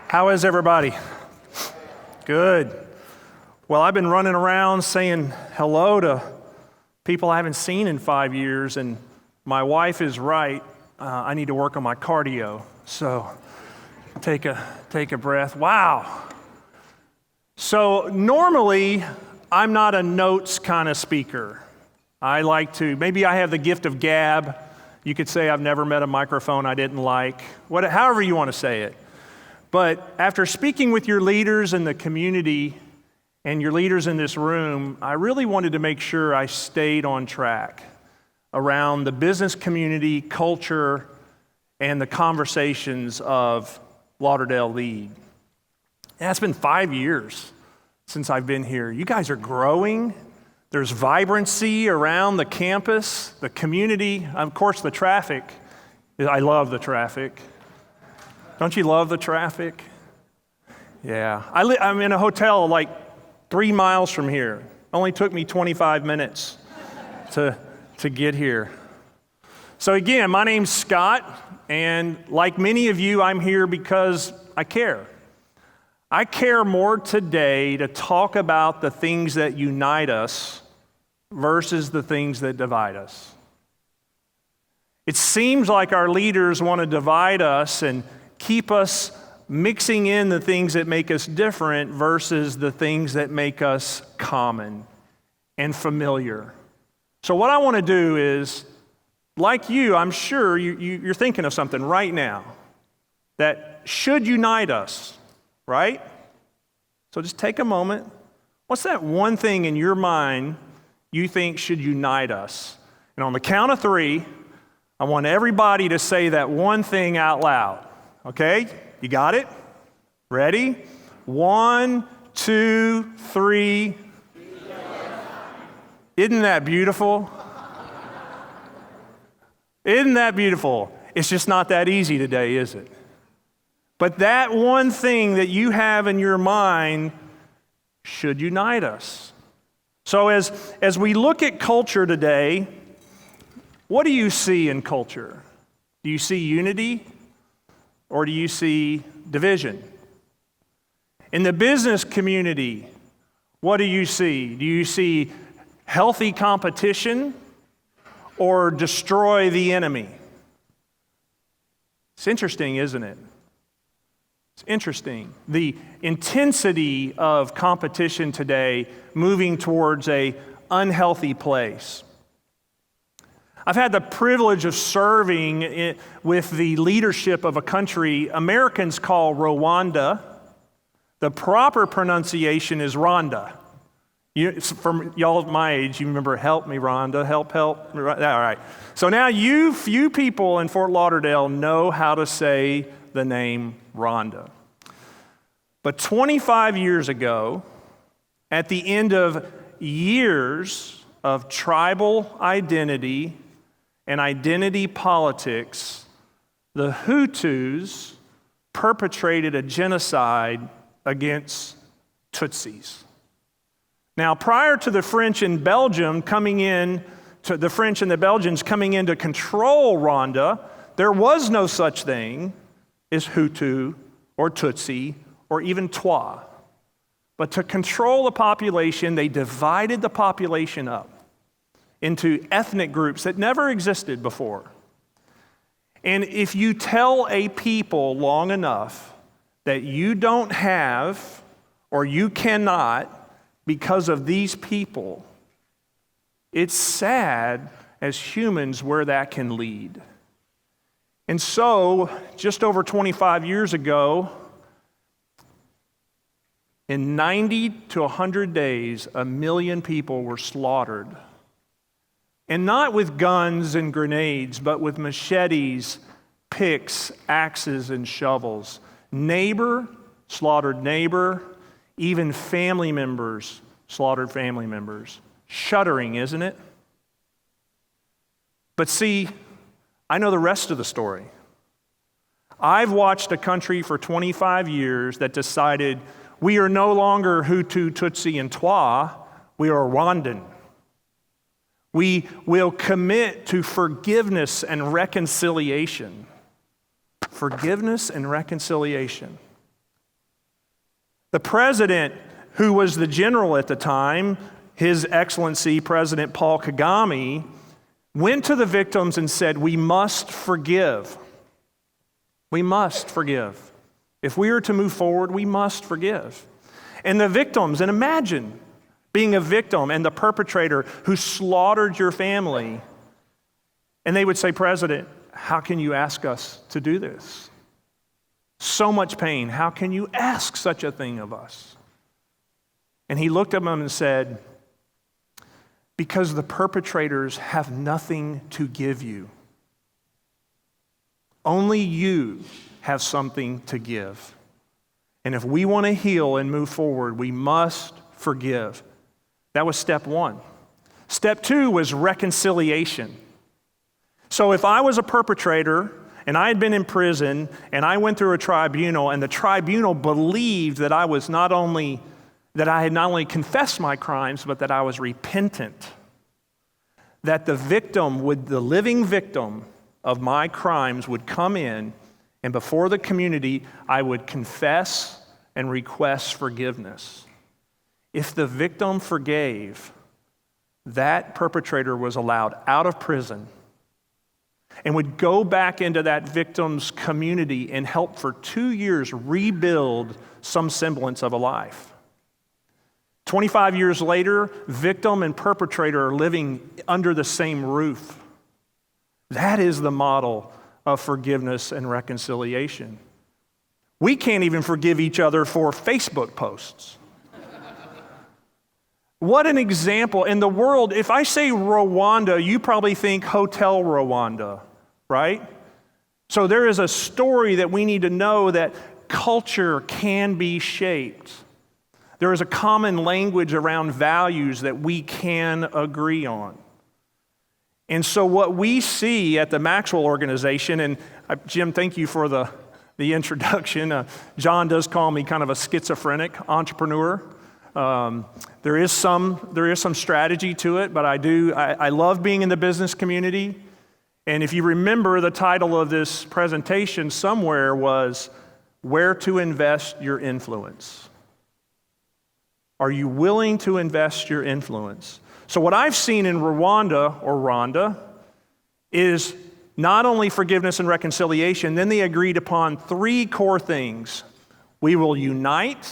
How is everybody? Good. Well, I've been running around saying hello to people I haven't seen in 5 years, and my wife is right. I need to work on my cardio. So take a breath. Wow. So normally, I'm not a notes kind of speaker. Maybe I have the gift of gab. You could say I've never met a microphone I didn't like. However you want to say it. But after speaking with your leaders in the community and your leaders in this room, I really wanted to make sure I stayed on track around the business community, culture, and the conversations of Lauderdale Lead. And it's been 5 years since I've been here. You guys are growing. There's vibrancy around the campus, the community, of course, the traffic. I love the traffic. Don't you love the traffic? Yeah. I'm in a hotel like 3 miles from here. Only took me 25 minutes to get here. So again, my name's Scott, and like many of you, I'm here because I care. I care more today to talk about the things that unite us versus the things that divide us. It seems like our leaders want to divide us and keep us mixing in the things that make us different versus the things that make us common and familiar. So what I want to do is, like you, I'm sure you're thinking of something right now that should unite us. Right? So just take a moment. What's that one thing in your mind you think should unite us? And on the count of 3, I want everybody to say that one thing out loud. Okay? You got it? Ready? 1, 2, 3. Isn't that beautiful? Isn't that beautiful? It's just not that easy today, is it? But that one thing that you have in your mind should unite us. So as we look at culture today, what do you see in culture? Do you see unity or do you see division? In the business community, what do you see? Do you see healthy competition or destroy the enemy? It's interesting, isn't it? It's interesting, the intensity of competition today moving towards an unhealthy place. I've had the privilege of serving with the leadership of a country Americans call Rwanda. The proper pronunciation is Rhonda. From y'all of my age, you remember help me, Rhonda, help. All right. So now few people in Fort Lauderdale know how to say the name Rhonda. But 25 years ago, at the end of years of tribal identity and identity politics, the Hutus perpetrated a genocide against Tutsis. Now, prior to the French and the French and the Belgians coming in to control Rwanda, there was no such thing as Hutu or Tutsi or even Twa. But to control the population, they divided the population up into ethnic groups that never existed before. And if you tell a people long enough that you don't have or you cannot because of these people, it's sad as humans where that can lead. And so, just over 25 years ago, in 90 to 100 days, 1 million people were slaughtered. And not with guns and grenades, but with machetes, picks, axes, and shovels. Neighbor slaughtered neighbor, even family members slaughtered family members. Shuddering, isn't it? But see, I know the rest of the story. I've watched a country for 25 years that decided we are no longer Hutu, Tutsi, and Twa, we are Rwandan. We will commit to forgiveness and reconciliation. Forgiveness and reconciliation. The president, who was the general at the time, His Excellency President Paul Kagame, went to the victims and said, we must forgive. We must forgive. If we are to move forward, we must forgive. And the victims, and imagine being a victim and the perpetrator who slaughtered your family, and they would say, President, how can you ask us to do this? So much pain. How can you ask such a thing of us? And he looked at them and said, because the perpetrators have nothing to give you. Only you have something to give. And if we want to heal and move forward, we must forgive. That was step one. Step two was reconciliation. So if I was a perpetrator and I had been in prison and I went through a tribunal and the tribunal believed that I had not only confessed my crimes, but that I was repentant, that the living victim of my crimes would come in, and before the community, I would confess and request forgiveness. If the victim forgave, that perpetrator was allowed out of prison and would go back into that victim's community and help for 2 years rebuild some semblance of a life. 25 years later, victim and perpetrator are living under the same roof. That is the model of forgiveness and reconciliation. We can't even forgive each other for Facebook posts. What an example. In the world, if I say Rwanda, you probably think Hotel Rwanda, right? So there is a story that we need to know that culture can be shaped. There is a common language around values that we can agree on. And so what we see at the Maxwell Organization, and Jim, thank you for the introduction. John does call me kind of a schizophrenic entrepreneur. There is some strategy to it, but I love being in the business community. And if you remember, the title of this presentation somewhere was, Where to Invest Your Influence. Are you willing to invest your influence? So what I've seen in Rwanda is not only forgiveness and reconciliation, then they agreed upon 3 core things. We will unite,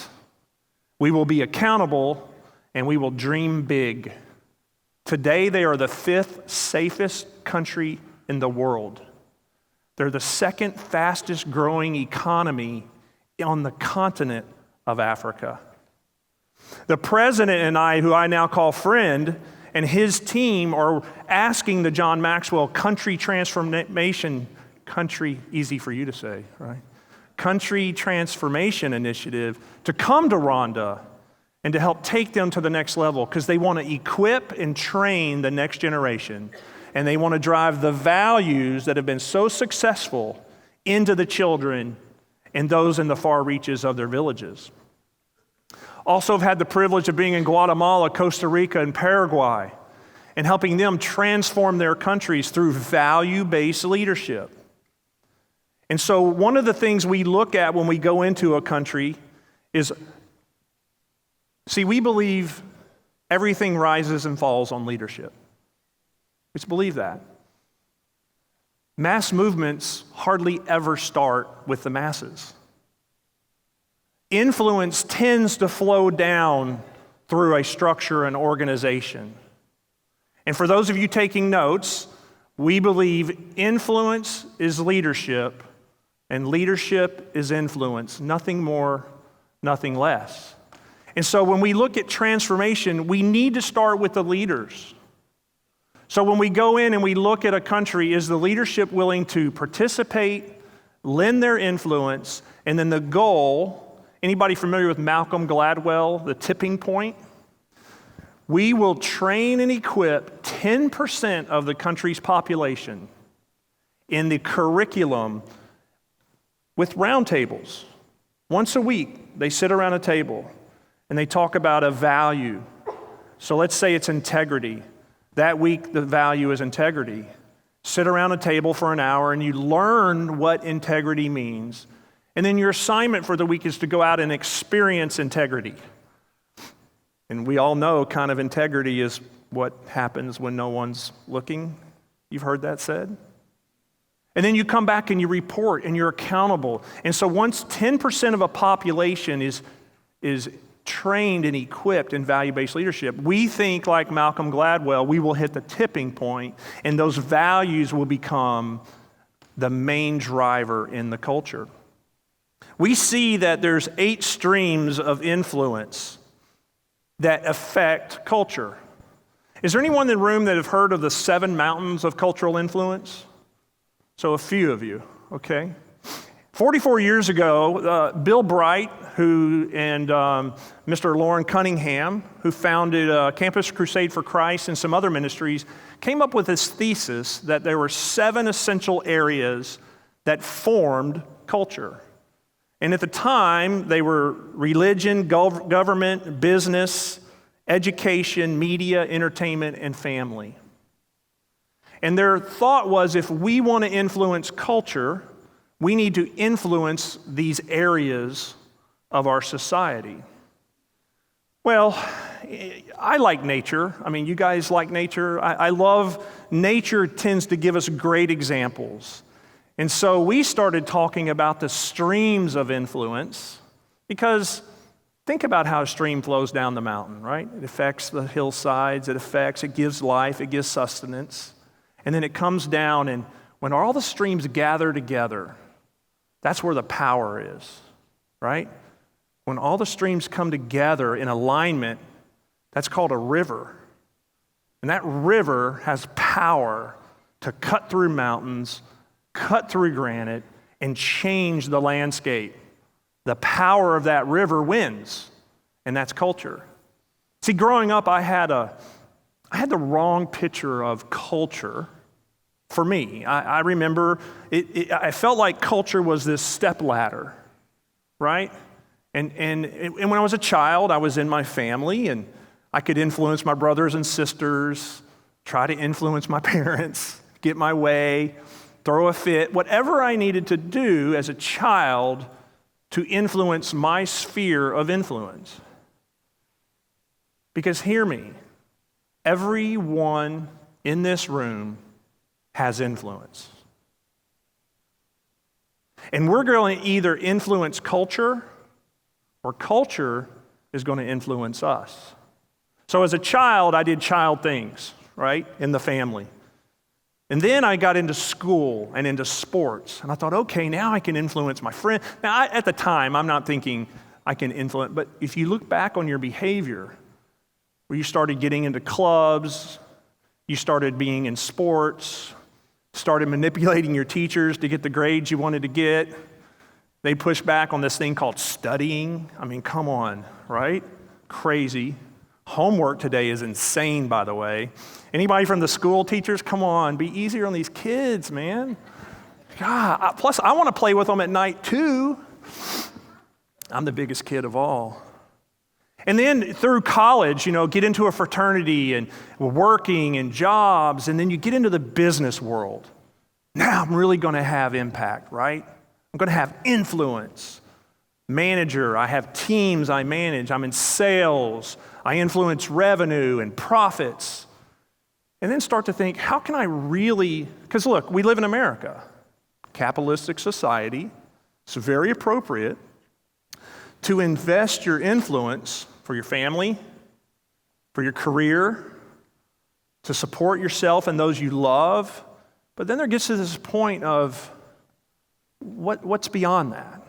we will be accountable, and we will dream big. Today, they are the 5th safest country in the world. They're the 2nd fastest growing economy on the continent of Africa. The president and I, who I now call friend, and his team are asking the John Maxwell Country Transformation, easy for you to say, right? Country Transformation Initiative to come to Rwanda and to help take them to the next level, because they want to equip and train the next generation, and they want to drive the values that have been so successful into the children and those in the far reaches of their villages. Also have had the privilege of being in Guatemala, Costa Rica, and Paraguay, and helping them transform their countries through value-based leadership. And so one of the things we look at when we go into a country is, we believe everything rises and falls on leadership. We just believe that. Mass movements hardly ever start with the masses. Influence tends to flow down through a structure and organization. And for those of you taking notes, we believe influence is leadership, and leadership is influence. Nothing more, nothing less. And so when we look at transformation, we need to start with the leaders. So when we go in and we look at a country, is the leadership willing to participate, lend their influence, and then the goal. Anybody familiar with Malcolm Gladwell, the tipping point? We will train and equip 10% of the country's population in the curriculum with roundtables. Once a week, they sit around a table and they talk about a value. So let's say it's integrity. That week, the value is integrity. Sit around a table for an hour and you learn what integrity means. And then your assignment for the week is to go out and experience integrity. And we all know kind of integrity is what happens when no one's looking. You've heard that said. And then you come back and you report and you're accountable. And so once 10% of a population is trained and equipped in value-based leadership, we think like Malcolm Gladwell, we will hit the tipping point and those values will become the main driver in the culture. We see that there's 8 streams of influence that affect culture. Is there anyone in the room that have heard of the 7 mountains of cultural influence? So a few of you, okay? 44 years ago, Bill Bright, and Mr. Lauren Cunningham, who founded Campus Crusade for Christ and some other ministries, came up with this thesis that there were 7 essential areas that formed culture. And at the time, they were religion, government, business, education, media, entertainment, and family. And their thought was, if we want to influence culture, we need to influence these areas of our society. Well, I like nature. I mean, you guys like nature. I love nature. Tends to give us great examples. And so we started talking about the streams of influence, because think about how a stream flows down the mountain, right? It affects the hillsides, it gives life, it gives sustenance. And then it comes down, and when all the streams gather together, that's where the power is, right? When all the streams come together in alignment, that's called a river. And that river has power to cut through mountains, cut through granite, and change the landscape. The power of that river wins, and that's culture. See, growing up, I had the wrong picture of culture for me. I remember I felt like culture was this stepladder, right? And when I was a child, I was in my family, and I could influence my brothers and sisters, try to influence my parents, get my way, throw a fit, whatever I needed to do as a child to influence my sphere of influence. Because hear me, everyone in this room has influence. And we're going to either influence culture, or culture is going to influence us. So as a child, I did child things, right, in the family. And then I got into school and into sports. And I thought, okay, now I can influence my friend. Now, at the time, I'm not thinking I can influence, but if you look back on your behavior, where you started getting into clubs, you started being in sports, started manipulating your teachers to get the grades you wanted to get. They pushed back on this thing called studying. I mean, come on, right? Crazy. Homework today is insane, by the way. Anybody from the school teachers, come on, be easier on these kids, man. God, plus I want to play with them at night too. I'm the biggest kid of all. And then through college, get into a fraternity and working and jobs, and then you get into the business world. Now I'm really going to have impact, right? I'm going to have influence. Manager, I have teams I manage. I'm in sales. I influence revenue and profits. And then start to think, how can I really, because look, we live in America, capitalistic society. It's very appropriate to invest your influence for your family, for your career, to support yourself and those you love. But then there gets to this point of what's beyond that?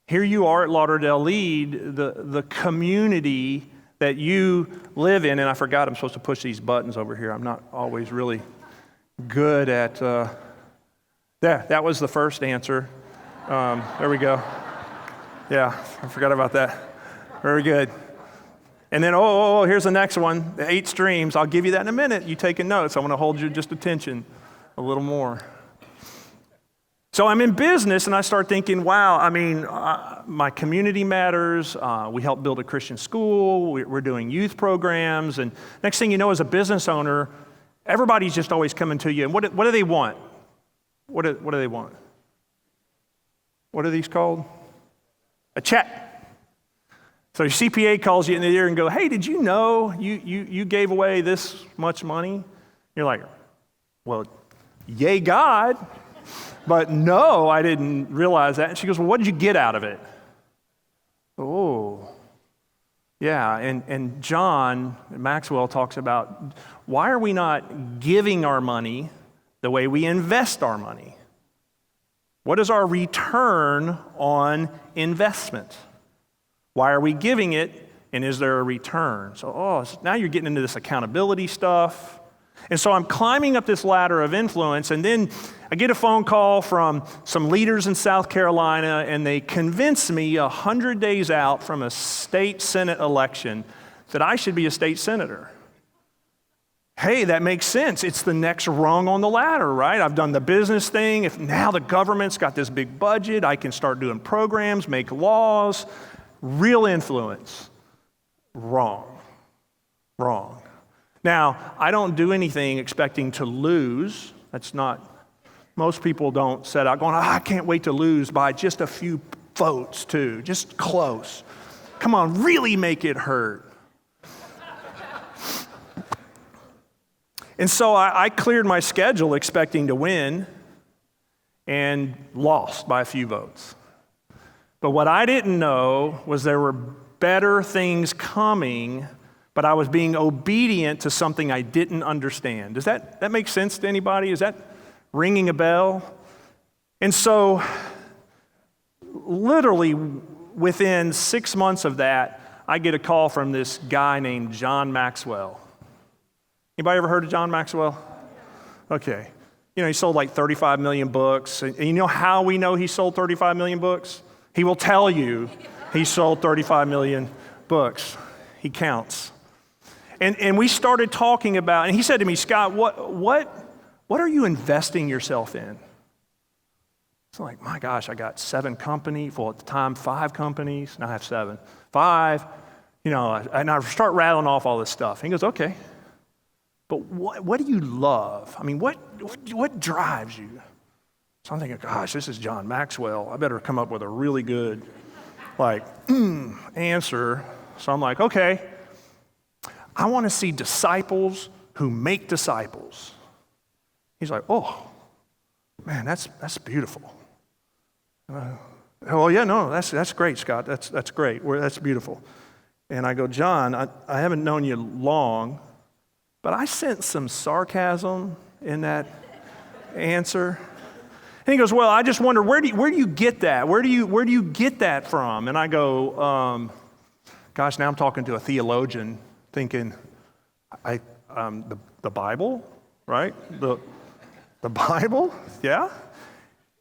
Here you are at Lauderdale Lead, the community that you live in, and I forgot I'm supposed to push these buttons over here. I'm not always really good at, there, that was the first answer. There we go. Yeah, I forgot about that. Very good. And then, here's the next one, the 8 streams. I'll give you that in a minute. You taking notes. I want to hold your just attention a little more. So I'm in business, and I start thinking, wow, I mean, my community matters. We help build a Christian school. We're doing youth programs. And next thing you know, as a business owner, everybody's just always coming to you. And what do they want? What do they want? What are these called? A check. So your CPA calls you in the ear and go, hey, did you know you gave away this much money? You're like, well, yay God, but no, I didn't realize that. And she goes, well, what did you get out of it? Oh, yeah, and John Maxwell talks about why are we not giving our money the way we invest our money? What is our return on investment? Why are we giving it, and is there a return? So, now you're getting into this accountability stuff. And so I'm climbing up this ladder of influence, and then I get a phone call from some leaders in South Carolina, and they convince me 100 days out from a state Senate election that I should be a state senator. Hey, that makes sense. It's the next rung on the ladder, right? I've done the business thing. If now the government's got this big budget, I can start doing programs, make laws, real influence. Wrong. Now, I don't do anything expecting to lose. Most people don't set out going, I can't wait to lose by just a few votes too, just close. Come on, really make it hurt. And so I cleared my schedule expecting to win and lost by a few votes. But what I didn't know was there were better things coming, but I was being obedient to something I didn't understand. Does that make sense to anybody? Is that ringing a bell? And so literally within 6 months of that, I get a call from this guy named John Maxwell. Anybody ever heard of John Maxwell? Okay. He sold like 35 million books. And you know how we know he sold 35 million books? He will tell you he sold 35 million books. He counts. And we started talking about, and he said to me, Scott, what are you investing yourself in? It's like, my gosh, I got 7 companies, well at the time 5 companies, now I have 7. 5, and I start rattling off all this stuff. And he goes, okay. But what do you love? I mean, what drives you? So I'm thinking, gosh, this is John Maxwell. I better come up with a really good, answer. So I'm like, okay, I want to see disciples who make disciples. He's like, oh, man, that's beautiful. Oh, yeah, no, that's great, Scott. That's great. That's beautiful. And I go, John, I haven't known you long, but I sense some sarcasm in that answer. And he goes, well, I just wonder, where do you get that? Where do you get that from? And I go, gosh, now I'm talking to a theologian, thinking, the Bible, right? The Bible, yeah.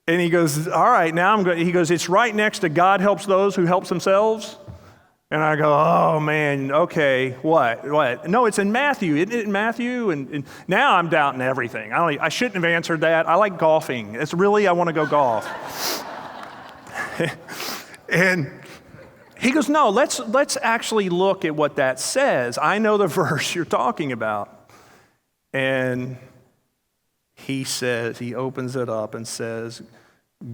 And he goes, all right, now he goes, it's right next to God helps those who help themselves. And I go, oh man, okay, what? No, it's in Matthew, isn't it in Matthew? And now I'm doubting everything. I shouldn't have answered that. I like golfing. I want to go golf. And he goes, no, let's actually look at what that says. I know the verse you're talking about. And he opens it up and says,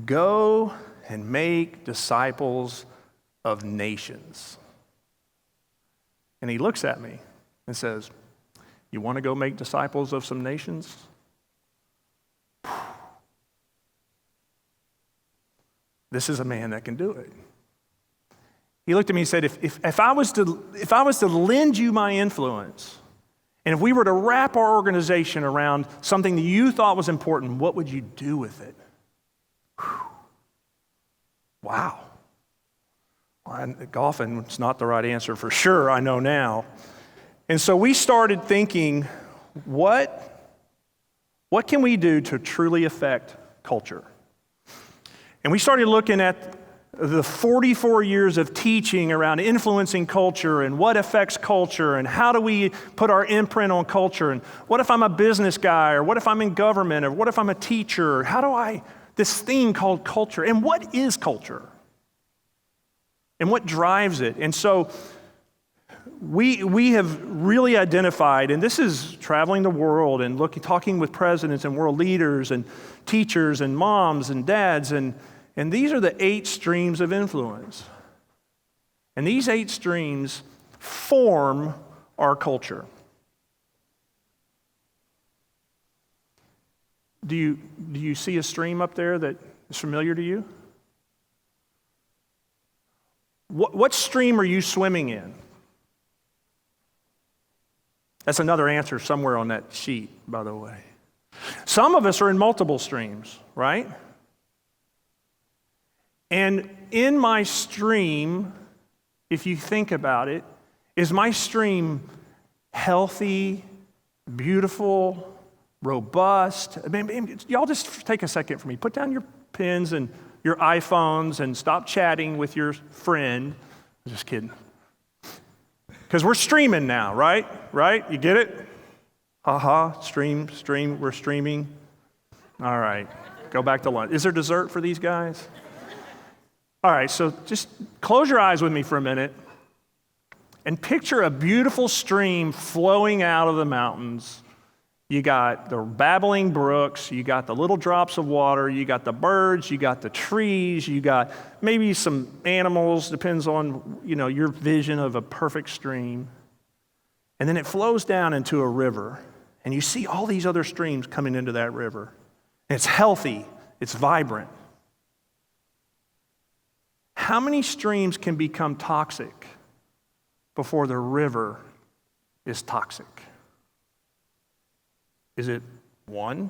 go and make disciples of nations. And he looks at me and says, you want to go make disciples of some nations? This is a man that can do it. He looked at me and said, if I was to lend you my influence, and if we were to wrap our organization around something that you thought was important, what would you do with it? Whew. Wow. Golfing is not the right answer for sure, I know now. And so we started thinking, what can we do to truly affect culture? And we started looking at the 44 years of teaching around influencing culture and what affects culture and how do we put our imprint on culture, and what if I'm a business guy, or what if I'm in government, or what if I'm a teacher? This thing called culture, and what is culture? And what drives it? And so we have really identified, and this is traveling the world and talking with presidents and world leaders and teachers and moms and dads and And these are the 8 streams of influence. And these 8 streams form our culture. Do you see a stream up there that is familiar to you? What stream are you swimming in? That's another answer somewhere on that sheet, by the way. Some of us are in multiple streams, right? And in my stream, if you think about it, is my stream healthy, beautiful, robust? I mean, y'all just take a second for me. Put down your pens and your iPhones and stop chatting with your friend. I'm just kidding. Because we're streaming now, right? Right? You get it? Stream, we're streaming. All right, go back to lunch. Is there dessert for these guys? All right, so just close your eyes with me for a minute and picture a beautiful stream flowing out of the mountains. You got the babbling brooks, you got the little drops of water, you got the birds, you got the trees, you got maybe some animals, depends on, your vision of a perfect stream. And then it flows down into a river, and you see all these other streams coming into that river. And it's healthy, it's vibrant. How many streams can become toxic before the river is toxic? Is it 1?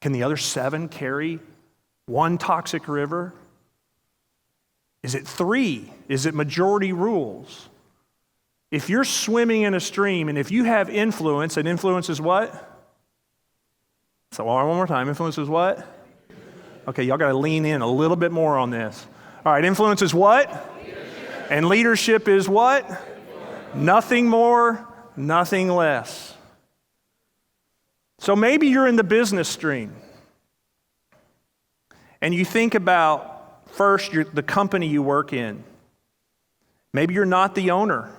Can the other 7 carry 1 toxic river? Is it 3? Is it majority rules? If you're swimming in a stream and if you have influence, and influence is what? So one more time, influence is what? Okay, y'all got to lean in a little bit more on this. All right, influence is what? Leadership. And leadership is what? Influence. Nothing more, nothing less. So maybe you're in the business stream and you think about first the company you work in. Maybe you're not the owner.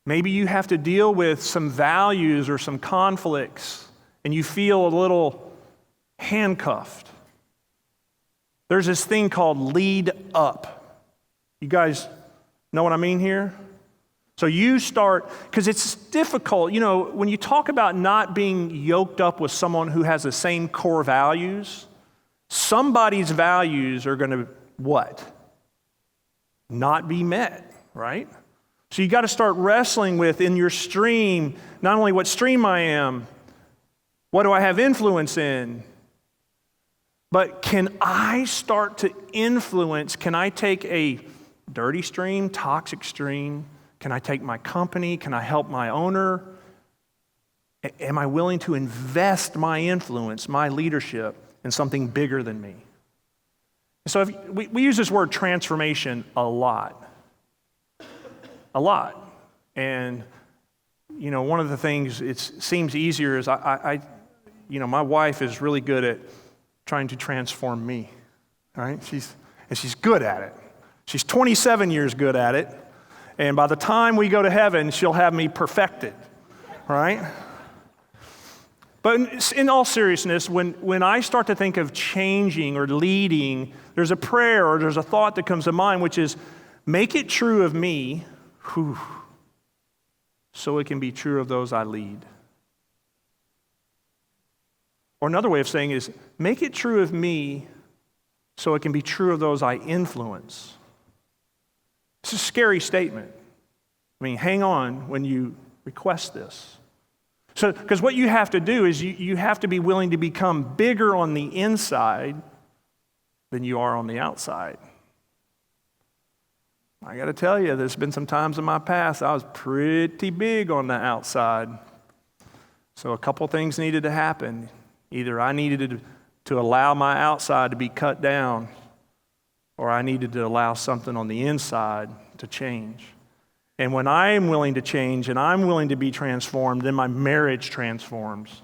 Maybe you have to deal with some values or some conflicts and you feel a little handcuffed. There's this thing called lead up. You guys know what I mean here? So you start, because it's difficult, when you talk about not being yoked up with someone who has the same core values, somebody's values are going to what? Not be met, right? So you got to start wrestling with in your stream, not only what stream I am, what do I have influence in, but can I start to influence, can I take a dirty stream, toxic stream? Can I take my company? Can I help my owner? Am I willing to invest my influence, my leadership, in something bigger than me? So we use this word transformation a lot. A lot. And, one of the things it seems easier is my wife is really good at trying to transform me, right? She's good at it. She's 27 years good at it. And by the time we go to heaven, she'll have me perfected, right? But in all seriousness, when I start to think of changing or leading, there's a prayer or there's a thought that comes to mind, which is, make it true of me, so it can be true of those I lead. Or another way of saying is, make it true of me, so it can be true of those I influence. It's a scary statement. I mean, hang on when you request this. So, because what you have to do is you have to be willing to become bigger on the inside than you are on the outside. I got to tell you, there's been some times in my past I was pretty big on the outside. So a couple things needed to happen. Either I needed to allow my outside to be cut down, or I needed to allow something on the inside to change. And when I am willing to change and I'm willing to be transformed, then my marriage transforms.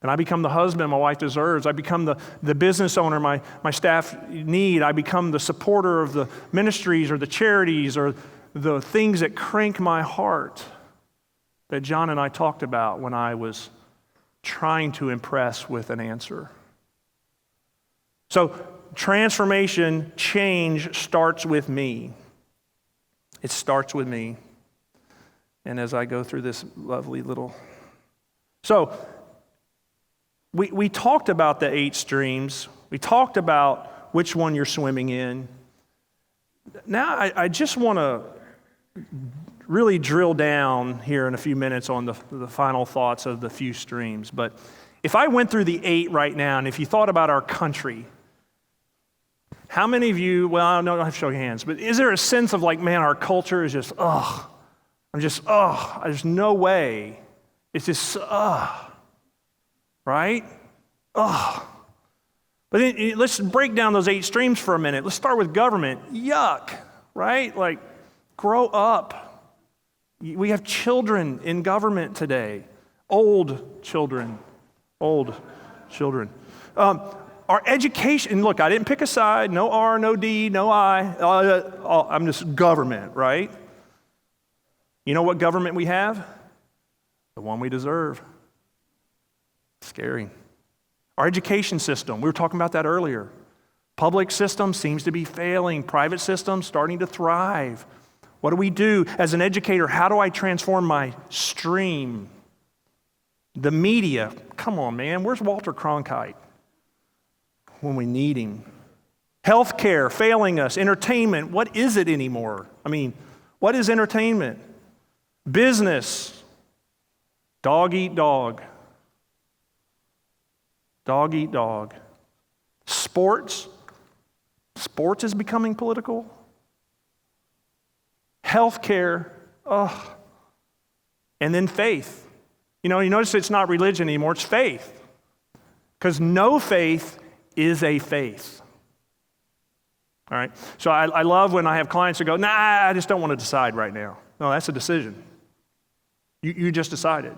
And I become the husband my wife deserves. I become the business owner my staff need. I become the supporter of the ministries or the charities or the things that crank my heart that John and I talked about when I was trying to impress with an answer. So transformation, change starts with me. It starts with me. And as I go through this lovely little... So we talked about the 8 streams. We talked about which one you're swimming in. Now I just want to really drill down here in a few minutes on the final thoughts of the few streams. But if I went through the 8 right now, and if you thought about our country, how many of you, well, I don't have to show your hands, but is there a sense of like, man, our culture is just, there's no way. It's just, right? But then, let's break down those 8 streams for a minute. Let's start with government. Yuck, right? Like, grow up. We have children in government today. Old children. Our education, and look, I didn't pick a side. No R, no D, no I. I'm just government, right? You know what government we have? The one we deserve. Scary. Our education system, we were talking about that earlier. Public system seems to be failing. Private system starting to thrive. What do we do as an educator? How do I transform my stream? The media, come on, man. Where's Walter Cronkite when we need him? Healthcare failing us. Entertainment, what is it anymore? I mean, what is entertainment? Business, dog eat dog. Dog eat dog. Sports is becoming political. Healthcare, and then faith. You notice it's not religion anymore, it's faith. Because no faith is a faith. All right? So I love when I have clients who go, nah, I just don't want to decide right now. No, that's a decision. You just decided.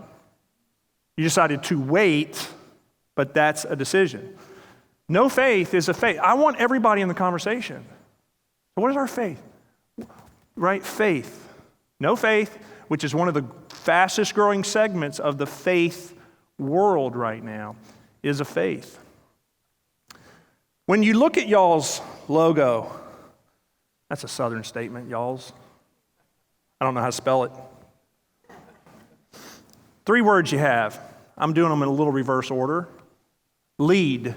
You decided to wait, but that's a decision. No faith is a faith. I want everybody in the conversation. So what is our faith? Right? Faith. No faith, which is one of the fastest growing segments of the faith world right now, is a faith. When you look at y'all's logo, that's a Southern statement, y'all's. I don't know how to spell it. 3 words you have. I'm doing them in a little reverse order. Lead.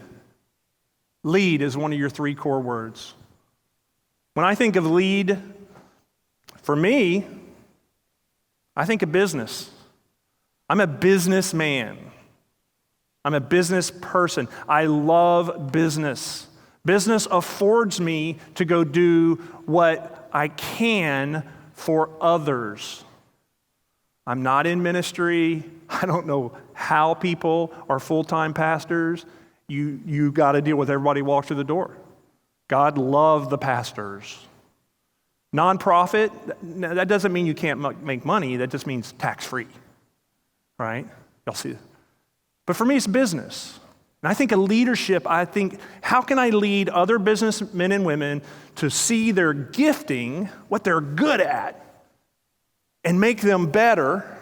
Lead is one of your 3 core words. When I think of lead, for me, I think of business. I'm a businessman. I'm a business person. I love business. Business affords me to go do what I can for others. I'm not in ministry. I don't know how people are full-time pastors. You got to deal with everybody who walks through the door. God loved the pastors. Nonprofit, that doesn't mean you can't make money. That just means tax-free, right? Y'all see it. But for me, it's business. And I think of leadership, how can I lead other businessmen and women to see their gifting, what they're good at, and make them better?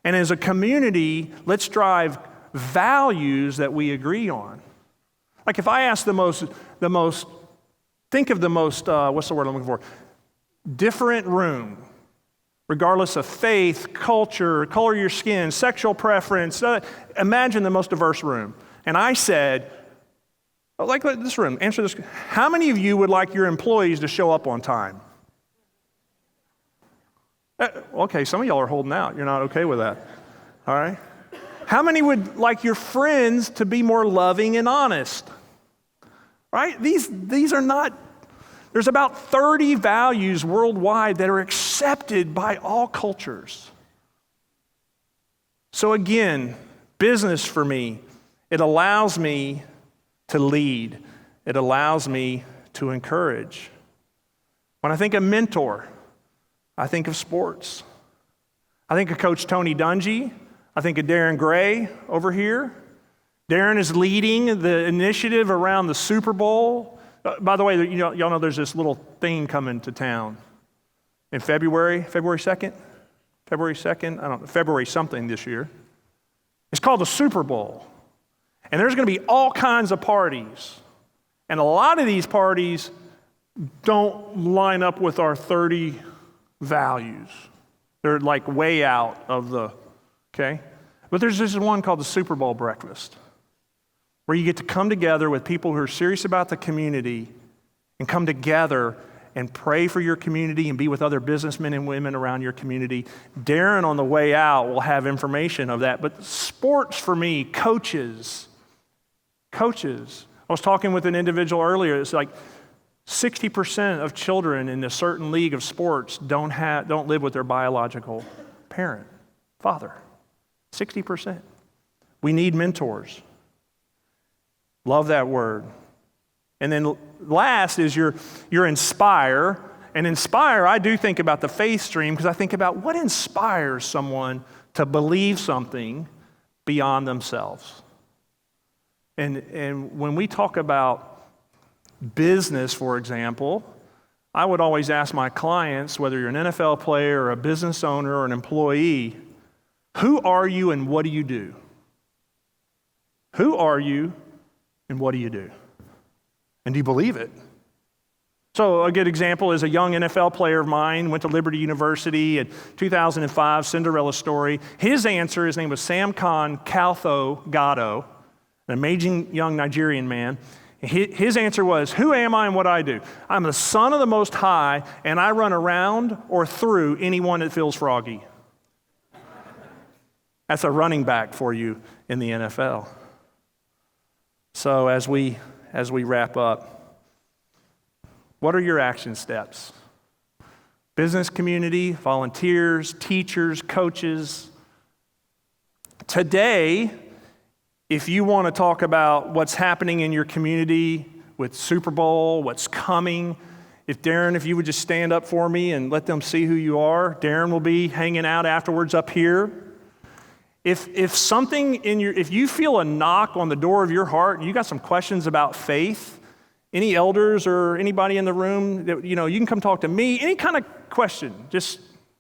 And as a community, let's drive values that we agree on. Like if I ask think of the most, what's the word I'm looking for? Different room, regardless of faith, culture, color of your skin, sexual preference. Imagine the most diverse room. And I said, like this room, answer this. How many of you would like your employees to show up on time? Okay, some of y'all are holding out. You're not okay with that. All right. How many would like your friends to be more loving and honest? Right? These are not, there's about 30 values worldwide that are accepted by all cultures. So again, business for me, it allows me to lead. It allows me to encourage. When I think of mentor, I think of sports. I think of Coach Tony Dungy. I think of Darren Gray over here. Darren is leading the initiative around the Super Bowl. By the way, y'all know there's this little thing coming to town in February 2nd? I don't know, February something this year. It's called the Super Bowl. And there's going to be all kinds of parties. And a lot of these parties don't line up with our 30 values. They're like way out of the, okay? But there's this one called the Super Bowl breakfast, where you get to come together with people who are serious about the community and come together and pray for your community and be with other businessmen and women around your community. Darren on the way out will have information of that. But sports for me, coaches. I was talking with an individual earlier. It's like 60% of children in a certain league of sports don't live with their biological parent, father. 60%. We need mentors. Love that word. And then last is your inspire. And inspire, I do think about the faith stream because I think about what inspires someone to believe something beyond themselves. And when we talk about business, for example, I would always ask my clients, whether you're an NFL player or a business owner or an employee, who are you and what do you do? Who are you and what do you do? And do you believe it? So a good example is a young NFL player of mine, went to Liberty University in 2005, Cinderella story. His name was Sam Khan Kaltho Gatto, an amazing young Nigerian man. His answer was, who am I and what I do? I'm the son of the Most High, and I run around or through anyone that feels froggy. That's a running back for you in the NFL. So as we wrap up, what are your action steps? Business community, volunteers, teachers, coaches. Today, if you want to talk about what's happening in your community with Super Bowl, what's coming, if you would just stand up for me and let them see who you are. Darren will be hanging out afterwards up here. If something if you feel a knock on the door of your heart and you got some questions about faith, any elders or anybody in the room, that you can come talk to me, any kind of question.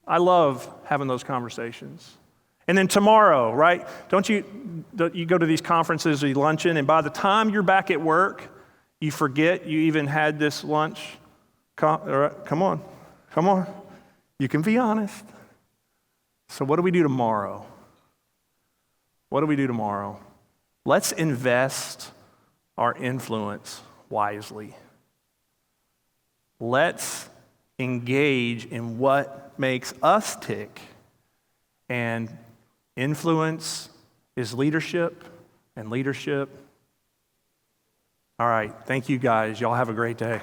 I love having those conversations. And then tomorrow, right? You go to these conferences or you luncheon, and by the time you're back at work, you forget you even had this lunch. Come on. You can be honest. So what do we do tomorrow? Let's invest our influence wisely. Let's engage in what makes us tick. And influence is leadership, and leadership. All right, thank you guys. Y'all have a great day.